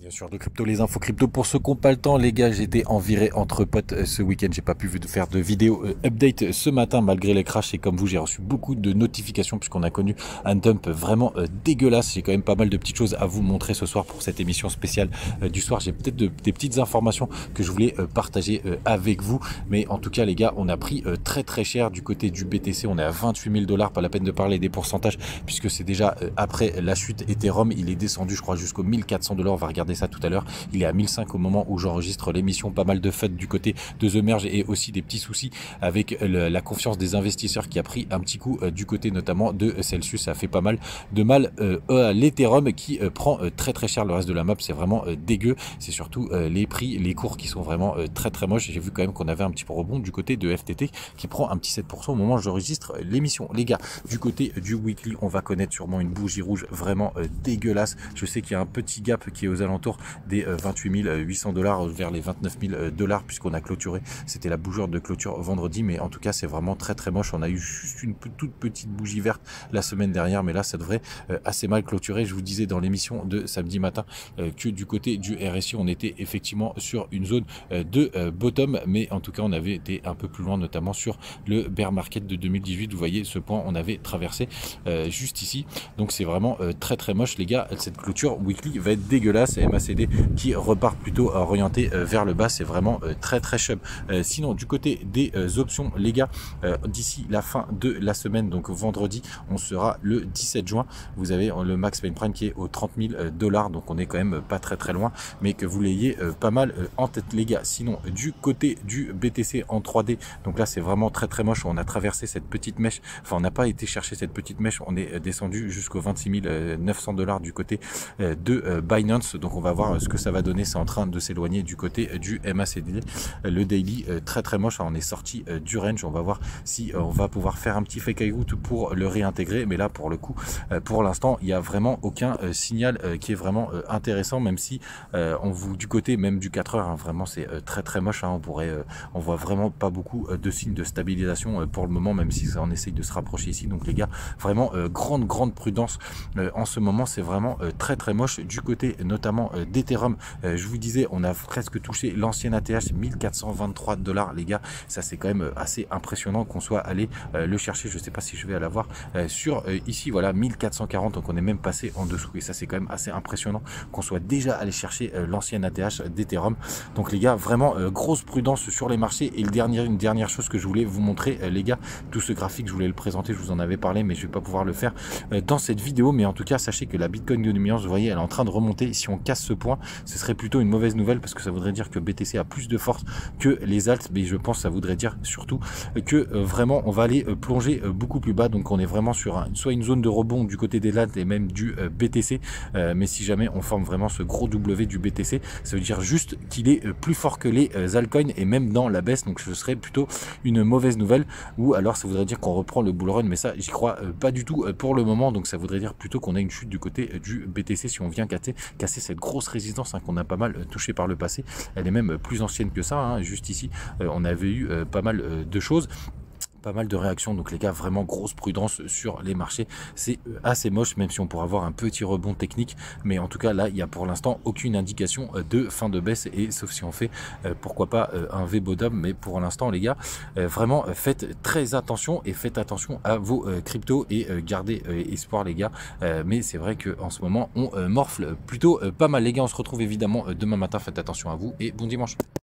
Bien sûr, de crypto, les infos crypto pour ceux qui n'ont pas le temps, les gars, j'étais en virée entre potes ce week-end, j'ai pas pu faire de vidéo update ce matin malgré les crashs et comme vous, j'ai reçu beaucoup de notifications puisqu'on a connu un dump vraiment dégueulasse. J'ai quand même pas mal de petites choses à vous montrer ce soir pour cette émission spéciale du soir. J'ai peut-être des petites informations que je voulais partager avec vous, mais en tout cas les gars, on a pris très cher du côté du BTC, on est à 28 000 $, pas la peine de parler des pourcentages puisque c'est déjà après la chute Ethereum, il est descendu je crois jusqu'aux 1400 $, on va regarder ça tout à l'heure. Il est à 1005 au moment où j'enregistre l'émission. Pas mal de FUD du côté de The Merge et aussi des petits soucis avec la confiance des investisseurs qui a pris un petit coup du côté notamment de Celsius. Ça fait pas mal de mal à l'Ethereum qui prend très cher le reste de la map. C'est vraiment dégueu. C'est surtout les prix, les cours qui sont vraiment très moches. J'ai vu quand même qu'on avait un petit peu rebond du côté de FTT qui prend un petit 7% au moment où j'enregistre l'émission. Les gars, du côté du weekly, on va connaître sûrement une bougie rouge vraiment dégueulasse. Je sais qu'il y a un petit gap qui est aux alentours des 28 800 $ vers les 29 000 $ puisqu'on a clôturé, c'était la bougeure de clôture vendredi, mais en tout cas c'est vraiment très moche. On a eu juste une toute petite bougie verte la semaine dernière, mais là ça devrait assez mal clôturer. Je vous disais dans l'émission de samedi matin que du côté du RSI on était effectivement sur une zone de bottom, mais en tout cas on avait été un peu plus loin, notamment sur le bear market de 2018. Vous voyez ce point on avait traversé juste ici, donc c'est vraiment très moche les gars. Cette clôture weekly va être dégueulasse. MACD qui repart plutôt orienté vers le bas, c'est vraiment très chum. Sinon du côté des options les gars, d'ici la fin de la semaine, donc vendredi on sera le 17 juin, vous avez le max pain prime qui est aux 30 000 $, donc on est quand même pas très loin, mais que vous l'ayez pas mal en tête les gars. Sinon du côté du BTC en 3D, donc là c'est vraiment très moche. On a traversé cette petite mèche, enfin on n'a pas été chercher cette petite mèche, on est descendu jusqu'aux 26 900 $ du côté de Binance, donc on va voir ce que ça va donner. C'est en train de s'éloigner du côté du MACD. Le daily très moche, on est sorti du range. On va voir si on va pouvoir faire un petit fake out pour le réintégrer, mais là pour le coup pour l'instant il n'y a vraiment aucun signal qui est vraiment intéressant, même si on vous du côté même du 4 heures vraiment c'est très moche, on voit vraiment pas beaucoup de signes de stabilisation pour le moment, même si on essaye de se rapprocher ici. Donc les gars, vraiment grande prudence en ce moment, c'est vraiment très moche du côté notamment d'Ethereum. Je vous disais, on a presque touché l'ancienne ATH 1423 $ les gars. Ça c'est quand même assez impressionnant qu'on soit allé le chercher. Je sais pas si je vais l'avoir sur ici, voilà 1440, donc on est même passé en dessous et ça c'est quand même assez impressionnant qu'on soit déjà allé chercher l'ancienne ATH d'Ethereum. Donc les gars, vraiment grosse prudence sur les marchés. Et une dernière chose que je voulais vous montrer les gars, tout ce graphique je voulais le présenter, je vous en avais parlé mais je vais pas pouvoir le faire dans cette vidéo, mais en tout cas sachez que la Bitcoin de dominance, vous voyez, elle est en train de remonter. Si on casse ce point, ce serait plutôt une mauvaise nouvelle parce que ça voudrait dire que BTC a plus de force que les alts, mais je pense que ça voudrait dire surtout que vraiment on va aller plonger beaucoup plus bas. Donc on est vraiment sur soit une zone de rebond du côté des alts et même du BTC, mais si jamais on forme vraiment ce gros W du BTC, ça veut dire juste qu'il est plus fort que les altcoins et même dans la baisse, donc ce serait plutôt une mauvaise nouvelle, ou alors ça voudrait dire qu'on reprend le bull run, mais ça j'y crois pas du tout pour le moment. Donc ça voudrait dire plutôt qu'on a une chute du côté du BTC si on vient casser cette grosse résistance qu'on a pas mal touché par le passé. Elle est même plus ancienne que ça, juste ici on avait eu pas mal de choses, pas mal de réactions. Donc les gars, vraiment grosse prudence sur les marchés. C'est assez moche, même si on pourra avoir un petit rebond technique, mais en tout cas là il y a pour l'instant aucune indication de fin de baisse, et sauf si on fait pourquoi pas un V-bottom, mais pour l'instant les gars, vraiment faites très attention et faites attention à vos cryptos et gardez espoir les gars. Mais c'est vrai que en ce moment on morfle plutôt pas mal les gars. On se retrouve évidemment demain matin, faites attention à vous et bon dimanche.